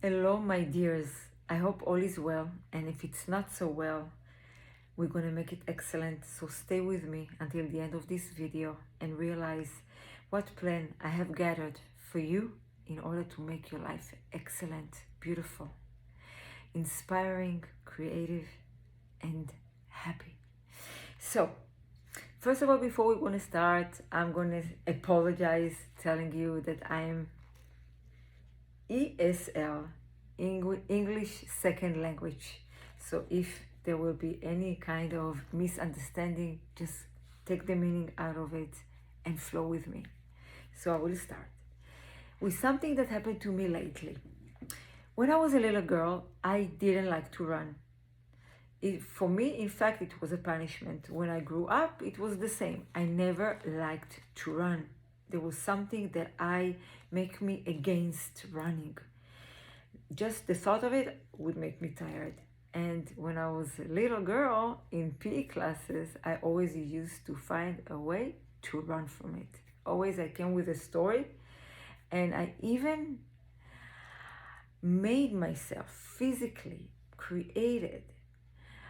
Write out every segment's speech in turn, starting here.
Hello, my dears. I hope all is well, and if it's not so well, we're gonna make it excellent. So stay with me until the end of this video and realize what plan I have gathered for you in order to make your life excellent, beautiful, inspiring, creative, and happy. So, first of all, before we're gonna start, I'm gonna apologize telling you that I'm ESL, English Second Language. So if there will be any kind of misunderstanding, just take the meaning out of it and flow with me. So I will start with something that happened to me lately. When I was a little girl, I didn't like to run. For me, in fact, it was a punishment. When I grew up, it was the same. I never liked to run. There was something that I make me against running. Just the thought of it would make me tired. And when I was a little girl in PE classes, I always used to find a way to run from it. Always I came with a story, and I even made myself physically created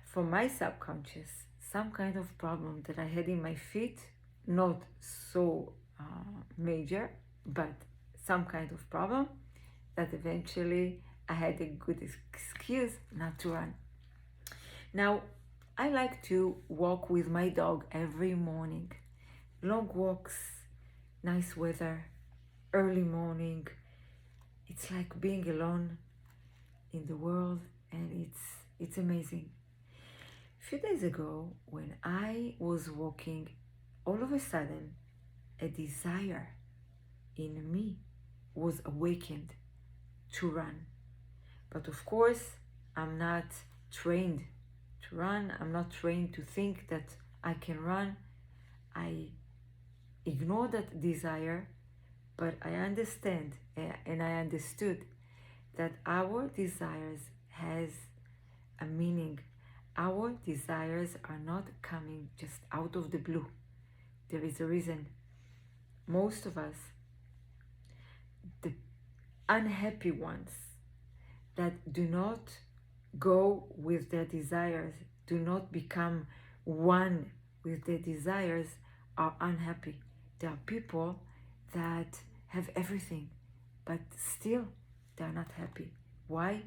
from my subconscious some kind of problem that I had in my feet, not so major, but some kind of problem that eventually I had a good excuse not to run. Now, I like to walk with my dog every morning. Long walks, nice weather, early morning. It's like being alone in the world, and it's amazing. A few days ago, when I was walking, all of a sudden, a desire in me was awakened to run. But of course, I'm not trained to run. I'm not trained to think that I can run. I ignore that desire, but I understand and I understood that our desires has a meaning. Our desires are not coming just out of the blue. There is a reason. Most of us, the unhappy ones that do not go with their desires, do not become one with their desires, are unhappy. There are people that have everything, but still they are not happy. Why?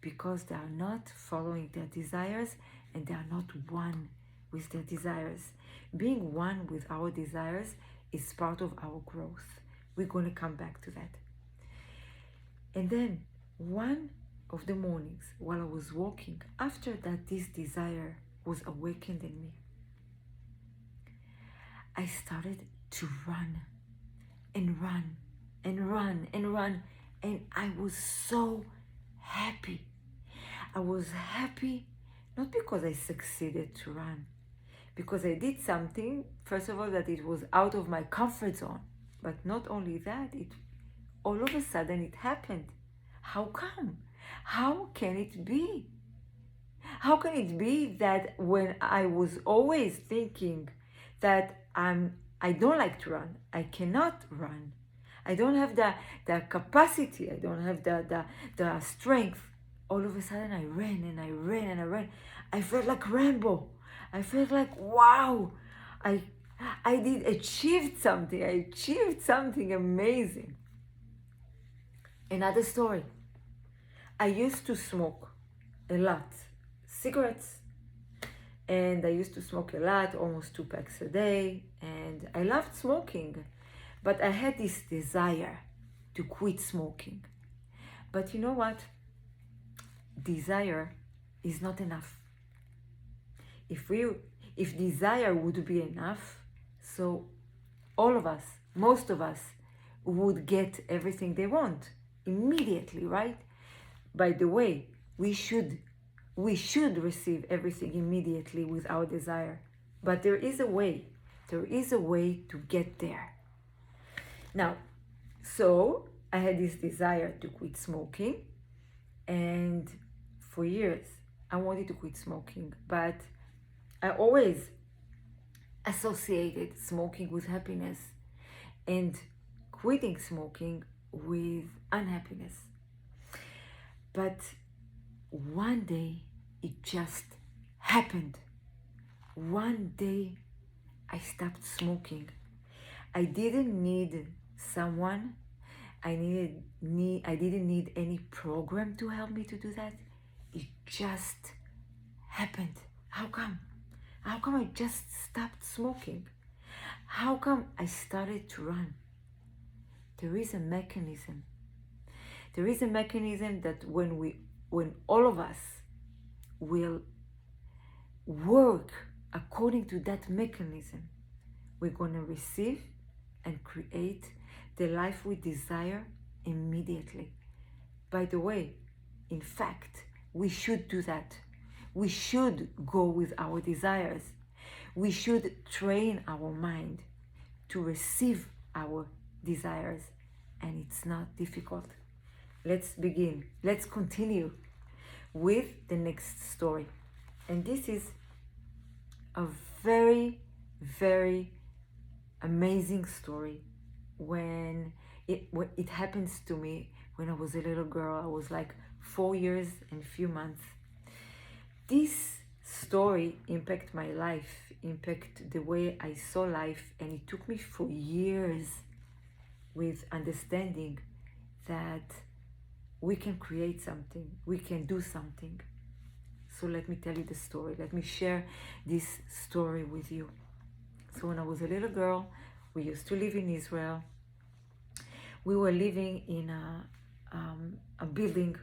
Because they are not following their desires and they are not one with their desires. Being one with our desires is part of our growth. We're going to come back to that. And then one of the mornings while I was walking, after that this desire was awakened in me, I started to run and run and run and run, and I was so happy. I was happy not because I succeeded to run, because I did something, first of all, that it was out of my comfort zone, but not only that, it all of a sudden it happened. How come? How can it be? How can it be that when I was always thinking that I don't like to run, I cannot run, I don't have the capacity, I don't have the strength, all of a sudden I ran and I ran and I ran. I felt like Rambo. I felt like, wow, I did achieved something. I achieved something amazing. Another story. I used to smoke a lot, cigarettes, and I used to smoke a lot, almost 2 packs a day, and I loved smoking, but I had this desire to quit smoking. But you know what? Desire is not enough. If desire would be enough, so all of us, most of us, would get everything they want immediately, right? By the way, we should receive everything immediately with our desire. But there is a way. There is a way to get there. Now, so I had this desire to quit smoking, and for years I wanted to quit smoking, but I always associated smoking with happiness and quitting smoking with unhappiness. But one day it just happened. One day I stopped smoking. I didn't need someone. I didn't need any program to help me to do that. It just happened. How come? How come I just stopped smoking? How come I started to run? There is a mechanism. There is a mechanism that when all of us will work according to that mechanism, we're going to receive and create the life we desire immediately. By the way, in fact, we should do that. We should go with our desires. We should train our mind to receive our desires, and it's not difficult. Let's begin. Let's continue with the next story. And this is a very, very amazing story. When it happens to me when I was a little girl, I was like 4 years and a few months. This story impacted my life, impacted the way I saw life, and it took me for years with understanding that we can create something, we can do something. So let me tell you the story. Let me share this story with you. So when I was a little girl, we used to live in Israel. We were living in a building,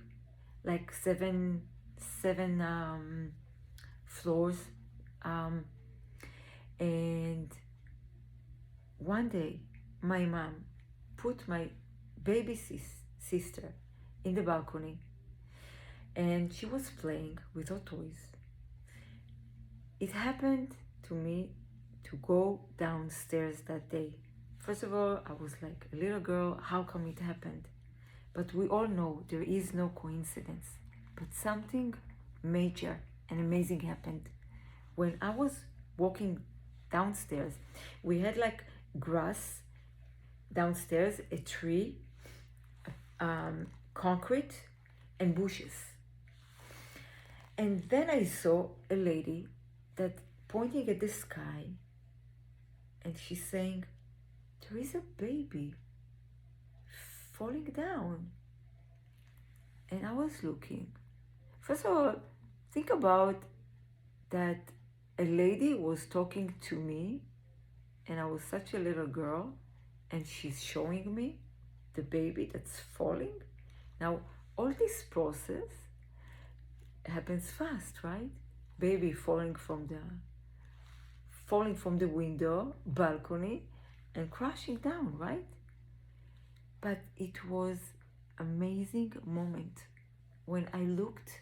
like seven floors. And one day, my mom put my baby sister in the balcony, and she was playing with her toys. It happened to me to go downstairs that day. First of all, I was like a little girl, how come it happened? But we all know there is no coincidence. But something major and amazing happened. When I was walking downstairs, we had like grass downstairs, a tree, concrete, and bushes. And then I saw a lady that pointing at the sky, and she's saying, there is a baby falling down. And I was looking. First of all, think about that a lady was talking to me, and I was such a little girl, and she's showing me the baby that's falling. Now, all this process happens fast, right? Baby falling from the window, balcony, and crashing down, right? But it was amazing moment when I looked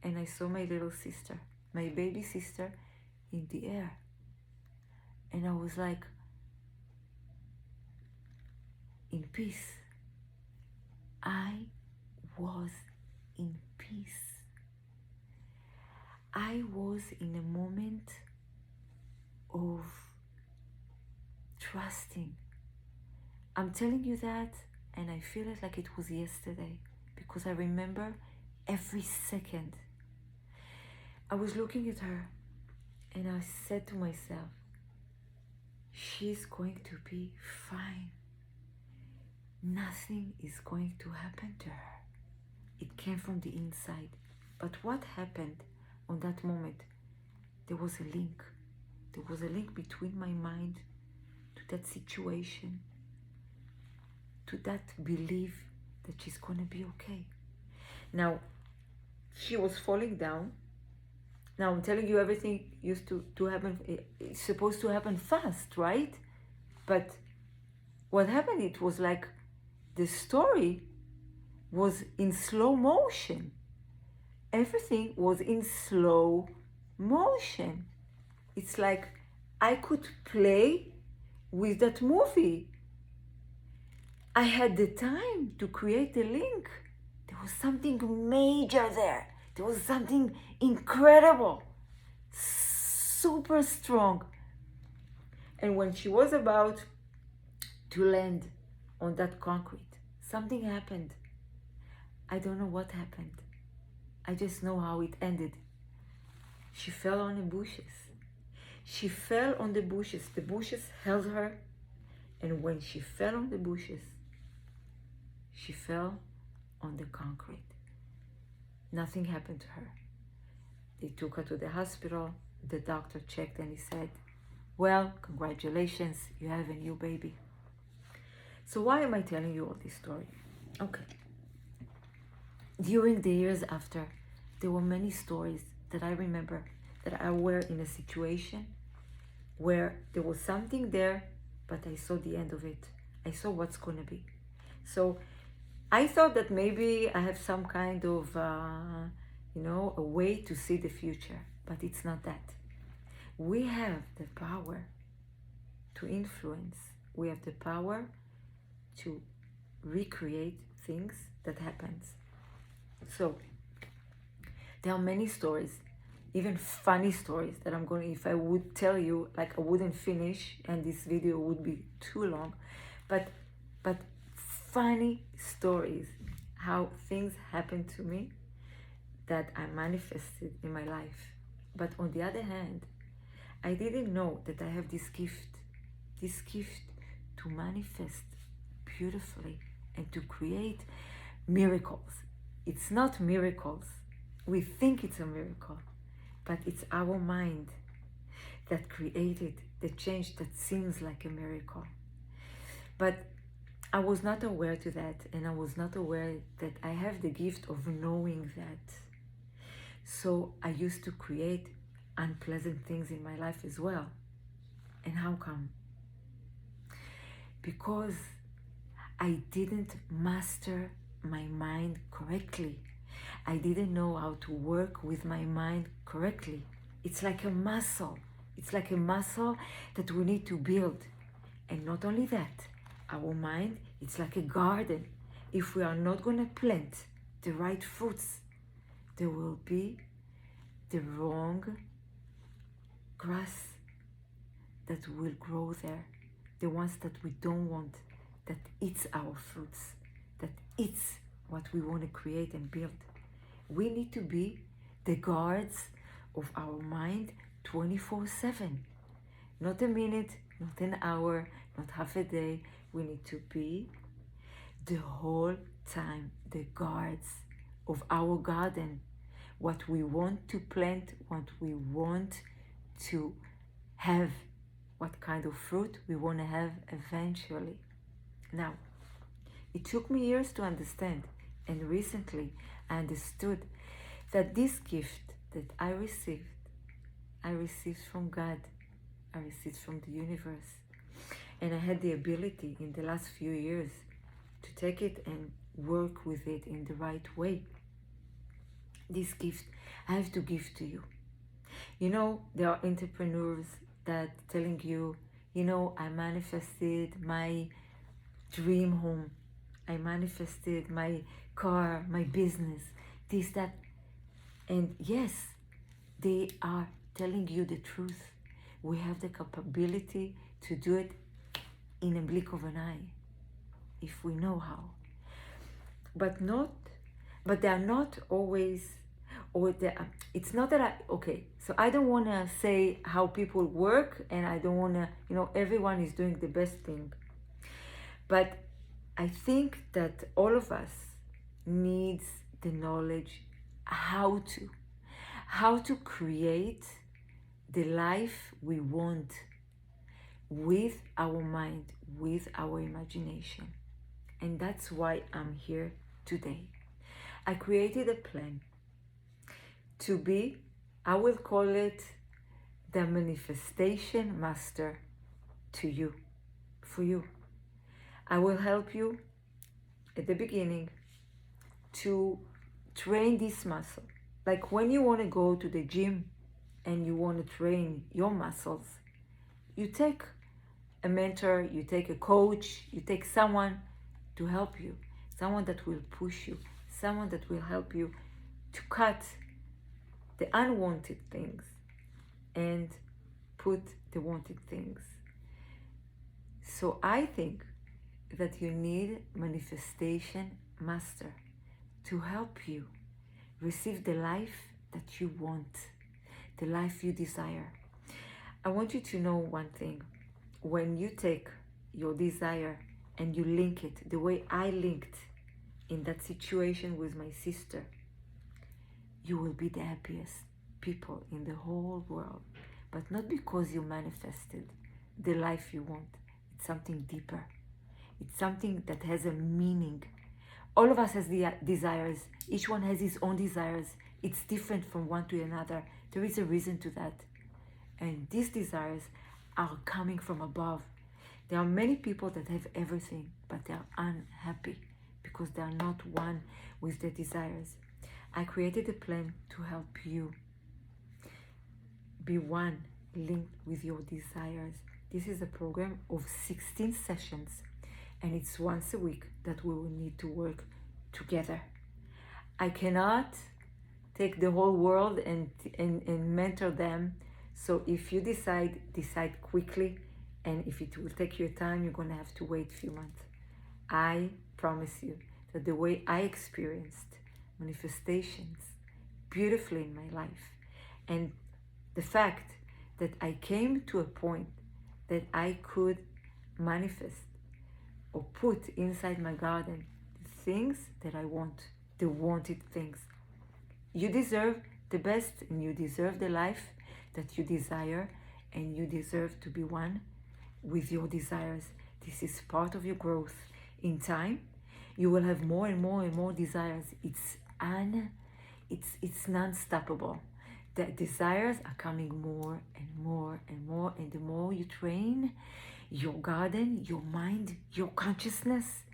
and I saw my little sister, my baby sister, in the air. And I was like, in peace. I was in peace. I was in a moment of trusting. I'm telling you that, and I feel it like it was yesterday, because I remember every second. I was looking at her, and I said to myself, she's going to be fine. Nothing is going to happen to her. It came from the inside. But what happened on that moment? There was a link. There was a link between my mind to that situation, to that belief that she's going to be okay. Now, she was falling down. Now, I'm telling you, everything used to happen. It's supposed to happen fast, right? But what happened, it was like the story was in slow motion. Everything was in slow motion. It's like I could play with that movie. I had the time to create a link. There was something major there. There was something incredible, super strong. And when she was about to land on that concrete, something happened. I don't know what happened. I just know how it ended. She fell on the bushes. She fell on the bushes. The bushes held her. And when she fell on the bushes, she fell on the concrete. Nothing happened to her. They took her to the hospital. The doctor checked and he said, well, congratulations, you have a new baby. So why am I telling you all this story? Okay. During the years after, there were many stories that I remember that I were in a situation where there was something there, but I saw the end of it. I saw what's going to be. So I thought that maybe I have some kind of, a way to see the future, but it's not that. We have the power to influence. We have the power to recreate things that happens. So there are many stories, even funny stories that I'm going to, if I would tell you, like I wouldn't finish and this video would be too long, but funny stories, how things happened to me that I manifested in my life. But on the other hand, I didn't know that I have this gift to manifest beautifully and to create miracles. It's not miracles. We think it's a miracle, but it's our mind that created the change that seems like a miracle. But I was not aware to that, and I was not aware that I have the gift of knowing that. So I used to create unpleasant things in my life as well. And how come? Because I didn't master my mind correctly. I didn't know how to work with my mind correctly. It's like a muscle. It's like a muscle that we need to build. And not only that, our mind, it's like a garden. If we are not going to plant the right fruits, there will be the wrong grass that will grow there. The ones that we don't want, that eats our fruits, that eats what we want to create and build. We need to be the guards of our mind 24/7. Not a minute, not an hour, not half a day. We need to be the whole time the guards of our garden. What we want to plant, what we want to have, what kind of fruit we want to have eventually. Now, it took me years to understand, and recently I understood that this gift that I received from God, I received from the universe. And I had the ability in the last few years to take it and work with it in the right way. This gift I have to give to you. You know, there are entrepreneurs that telling you, I manifested my dream home. I manifested my car, my business, this, that. And yes, they are telling you the truth. We have the capability to do it in a blink of an eye, if we know how. But they are not always, it's not that so I don't want to say how people work, and I don't want to, everyone is doing the best thing. But I think that all of us needs the knowledge how to create the life we want with our mind, with our imagination. And that's why I'm here today. I created a plan to be, I will call it the manifestation master to you, for you. I will help you at the beginning to train this muscle. Like when you want to go to the gym and you want to train your muscles, you take a mentor, you take a coach, you take someone to help you, someone that will push you, someone that will help you to cut the unwanted things and put the wanted things. So I think that you need manifestation master to help you receive the life that you want, the life you desire. I want you to know one thing. When you take your desire and you link it the way I linked in that situation with my sister, you will be the happiest people in the whole world. But not because you manifested the life you want. It's something deeper. It's something that has a meaning. All of us has the desires. Each one has his own desires. It's different from one to another. There is a reason to that. And these desires are coming from above. There are many people that have everything, but they are unhappy because they are not one with their desires. I created a plan to help you be one, linked with your desires. This is a program of 16 sessions, and it's once a week that we will need to work together. I cannot take the whole world and mentor them. So if you decide quickly, and if it will take your time, you're gonna have to wait a few months. I promise you that the way I experienced manifestations beautifully in my life, and the fact that I came to a point that I could manifest or put inside my garden the things that I want, the wanted things. You deserve the best, and you deserve the life that you desire, and you deserve to be one with your desires. This is part of your growth. In time, you will have more and more and more desires. It's non-stoppable. The desires are coming more and more and more, and the more you train your garden, your mind, your consciousness,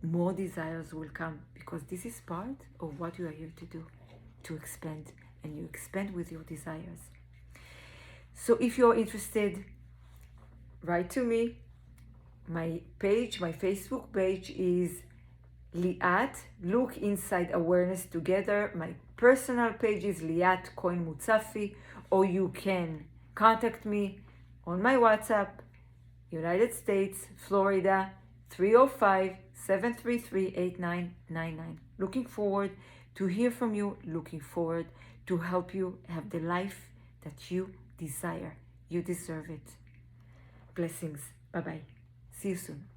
more desires will come, because this is part of what you are here to do, to expand, and you expand with your desires. So if you're interested, write to me. My page, my Facebook page is Liat, Look Inside Awareness Together. My personal page is Liat Cohen Mutsafi, or you can contact me on my WhatsApp, United States, Florida, 305-733-8999. Looking forward to hear from you, looking forward to help you have the life that you desire. You deserve it. Blessings. Bye-bye. See you soon.